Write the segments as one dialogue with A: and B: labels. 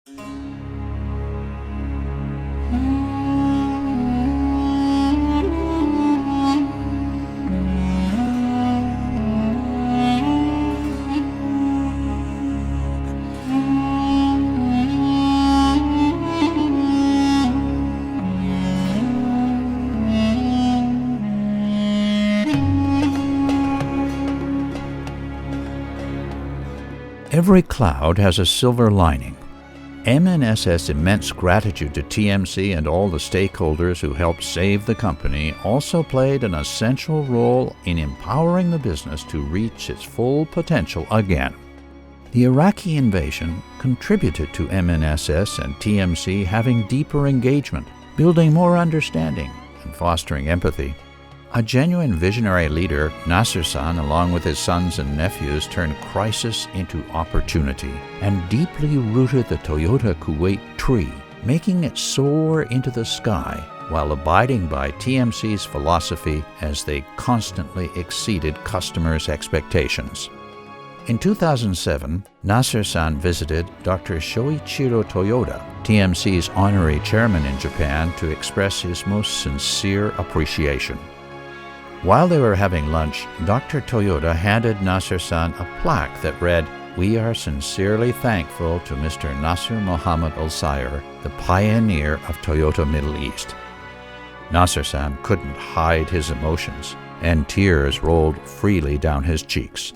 A: Every cloud has a silver lining. MNS's immense gratitude to TMC and all the stakeholders who helped save the company also played an essential role in empowering the business to reach its full potential again. The Iraqi invasion contributed to MNSS and TMC having deeper engagement, building more understanding, and fostering empathy. A genuine visionary leader, Nasser-san, along with his sons and nephews, turned crisis into opportunity and deeply rooted the Toyota Kuwait tree, making it soar into the sky while abiding by TMC's philosophy as they constantly exceeded customers' expectations. In 2007, Nasser-san visited Dr. Shoichiro Toyoda, TMC's honorary chairman in Japan, to express his most sincere appreciation. While they were having lunch, Dr. Toyoda handed Nasser-san a plaque that read, "We are sincerely thankful to Mr. Nasser Mohammed Al-Sayr, the pioneer of Toyota Middle East." Nasser-san couldn't hide his emotions, and tears rolled freely down his cheeks.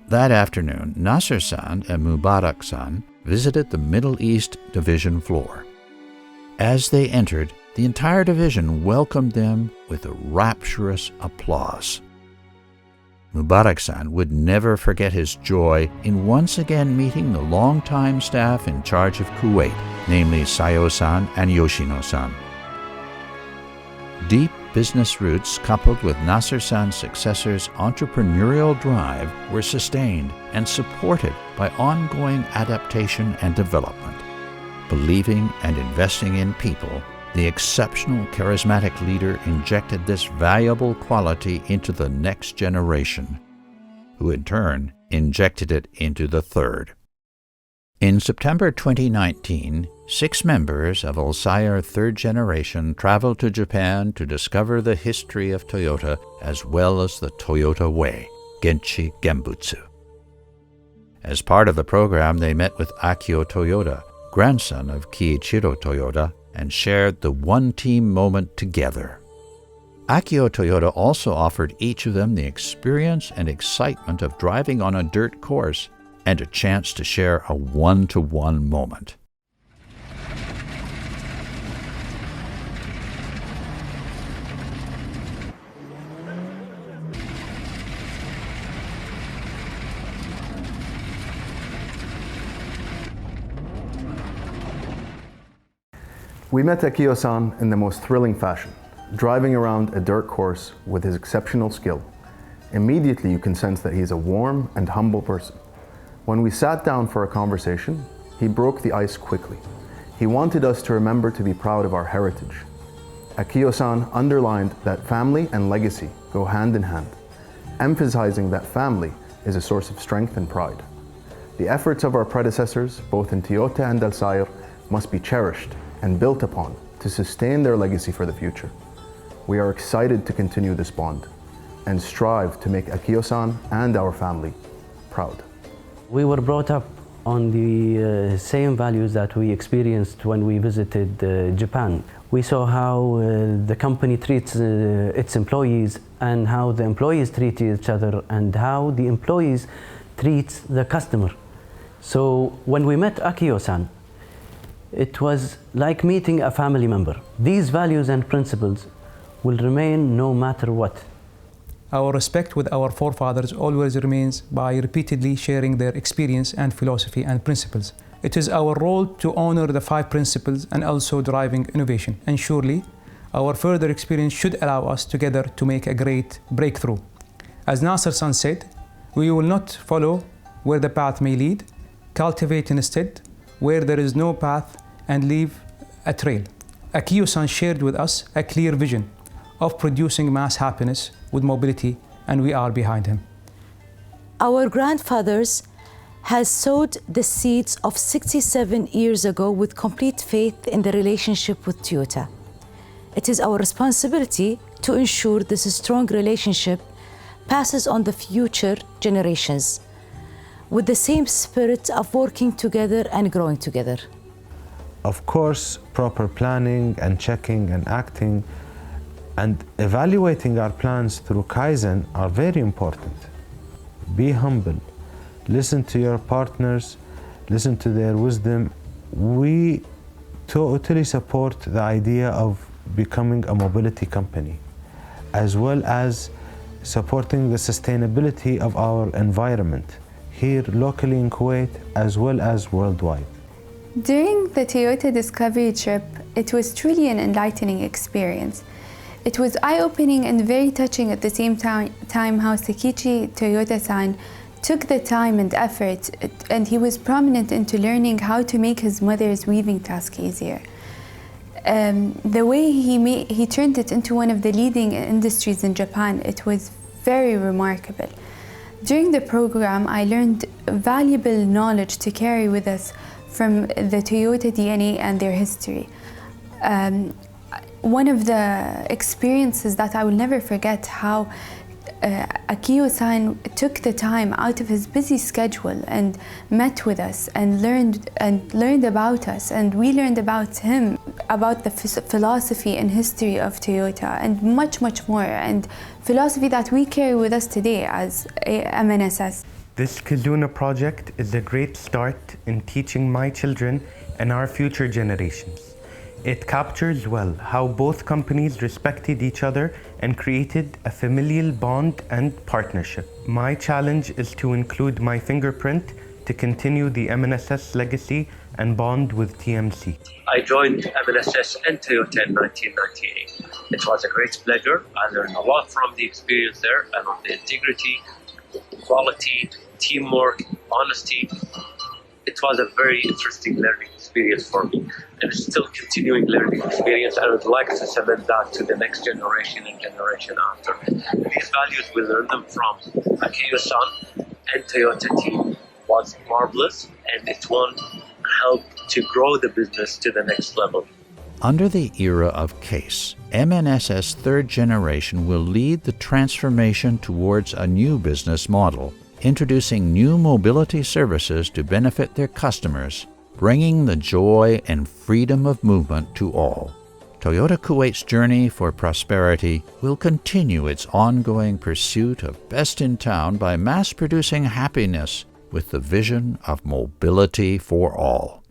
A: That afternoon, Nasser-san and Mubarak-san visited the Middle East Division floor. As they entered, the entire division welcomed them with a rapturous applause. Mubarak-san would never forget his joy in once again meeting the longtime staff in charge of Kuwait, namely Sayo-san and Yoshino-san. Deep business roots coupled with Nasser-san's successor's entrepreneurial drive were sustained and supported by ongoing adaptation and development. Believing and investing in people, the exceptional charismatic leader injected this valuable quality into the next generation, who in turn injected it into the third. In September 2019, 6 members of Al-Sayr third generation traveled to Japan to discover the history of Toyota as well as the Toyota Way, Genchi Genbutsu. As part of the program, they met with Akio Toyoda, grandson of Kiichiro Toyoda, and shared the one-team moment together. Akio Toyoda also offered each of them the experience and excitement of driving on a dirt course and a chance to share a one-to-one moment.
B: We met Akio-san in the most thrilling fashion, driving around a dirt course with his exceptional skill. Immediately you can sense that he is a warm and humble person. When we sat down for a conversation, he broke the ice quickly. He wanted us to remember to be proud of our heritage. Akio-san underlined that family and legacy go hand in hand, emphasizing that family is a source of strength and pride. The efforts of our predecessors, both in Toyota and Al-Sayr, must be cherished and built upon to sustain their legacy for the future. We are excited to continue this bond and strive to make Akio-san and our family proud.
C: We were brought up on the same values that we experienced when we visited Japan. We saw how the company treats its employees and how the employees treat each other and how the employees treat the customer. So when we met Akio-san, it was like meeting a family member. These values and principles will remain no matter what.
D: Our respect with our forefathers always remains by repeatedly sharing their experience and philosophy and principles. It is our role to honor the 5 principles and also driving innovation. And surely, our further experience should allow us together to make a great breakthrough. As Nasser-san said, we will not follow where the path may lead, cultivate instead where there is no path and leave a trail. Akio-san shared with us a clear vision of producing mass happiness with mobility, and we are behind him.
E: Our grandfathers has sowed the seeds of 67 years ago with complete faith in the relationship with Toyota. It is our responsibility to ensure this strong relationship passes on the future generations with the same spirit of working together and growing together.
F: Of course, proper planning and checking and acting and evaluating our plans through Kaizen are very important. Be humble. Listen to your partners, listen to their wisdom. We totally support the idea of becoming a mobility company, as well as supporting the sustainability of our environment, here locally in Kuwait, as well as worldwide.
G: During the Toyota Discovery trip, it was truly an enlightening experience. It was eye-opening and very touching at the same time how Sekichi Toyota-san took the time and effort, and he was prominent into learning how to make his mother's weaving task easier. The way he turned it into one of the leading industries in Japan, it was very remarkable. During the program, I learned valuable knowledge to carry with us from the Toyota DNA and their history. One of the experiences that I will never forget, how Akio-san took the time out of his busy schedule and met with us and learned about us, and we learned about him, about the philosophy and history of Toyota, and much more, and philosophy that we carry with us today as MNSS.
H: This Kizuna project is a great start in teaching my children and our future generations. It captures well how both companies respected each other and created a familial bond and partnership. My challenge is to include my fingerprint to continue the MNSS legacy and bond with TMC.
I: I joined MNSS and Toyota in 1998. It was a great pleasure. I learned a lot from the experience there and on the integrity, quality, teamwork, honesty. It was a very interesting learning experience for me, and it's still continuing learning experience. I would like to cement that to the next generation and generation after. These values, we learned them from Akio-san and Toyota team, was marvelous, and it won't help to grow the business to the next level.
A: Under the era of CASE, MNSS third generation will lead the transformation towards a new business model, introducing new mobility services to benefit their customers, bringing the joy and freedom of movement to all. Toyota Kuwait's journey for prosperity will continue its ongoing pursuit of best in town by mass-producing happiness with the vision of mobility for all.